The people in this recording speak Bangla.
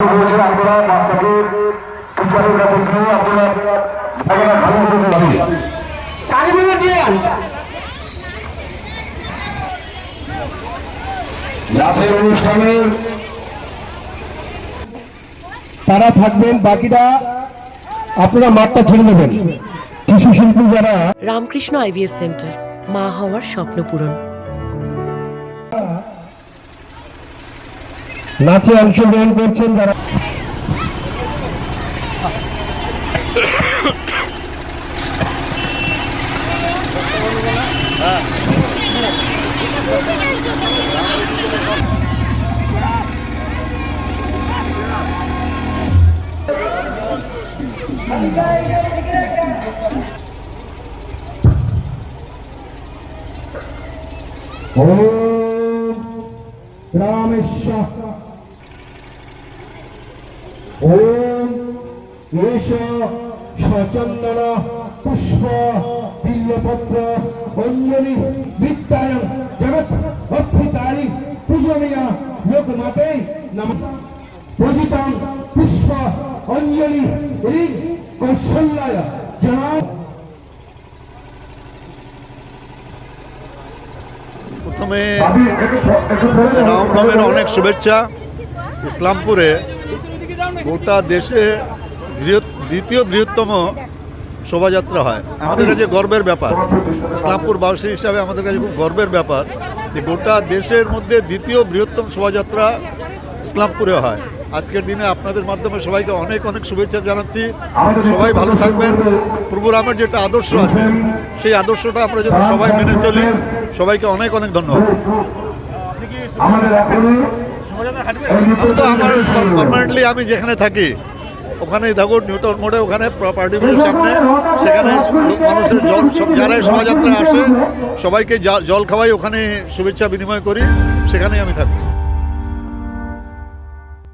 আপনারা বাচ্চাকে টিচারের কাছে গিয়ে আপনারা ভালো করে নাচের অনুষ্ঠানে তারা থাকবেন, বাকিটা আপনারা মাঠটা ছেড়ে দেবেন। শিশু শিল্পী যারা রামকৃষ্ণ আইভিএফ সেন্টার, মা হওয়ার স্বপ্ন পূরণ। নাচে অংশগ্রহণ করছেন যারা রামেশ্বর ওম এষ সচন্দন পুষ্প বিল্লপত্র অঞ্জলি বিদ্যায় জগৎ অর্থিতারি পূজনীয় লোকমাতে নমঃ। প্রজিতং পুষ্প অঞ্জলি ঋণ কৌশল্যায় জনা। প্রথমে রামনবমীর অনেক শুভেচ্ছা। ইসলামপুরে গোটা দেশে দ্বিতীয় বৃহত্তম শোভাযাত্রা হয়, আমাদের কাছে গর্বের ব্যাপার। ইসলামপুরবাসী হিসাবে আমাদের কাছে খুব গর্বের ব্যাপার যে গোটা দেশের মধ্যে দ্বিতীয় বৃহত্তম শোভাযাত্রা ইসলামপুরে হয়। আজকের দিনে আপনাদের মাধ্যমে সবাইকে অনেক অনেক শুভেচ্ছা জানাচ্ছি। সবাই ভালো থাকবেন। প্রভু রামের যেটা আদর্শ আছে সেই আদর্শটা আমরা যেন সবাই মেনে চলি। সবাইকে অনেক অনেক ধন্যবাদ। আমি তো আমার পার্মানেন্টলি আমি যেখানে থাকি ওখানেই থাকো, নিউটন মোড়ে, ওখানে পার্টি অফিসের সামনে, সেখানে মানুষের জল যারাই শোভাযাত্রা আসে সবাইকে জল খাওয়াই, ওখানে শুভেচ্ছা বিনিময় করি, সেখানেই আমি থাকি।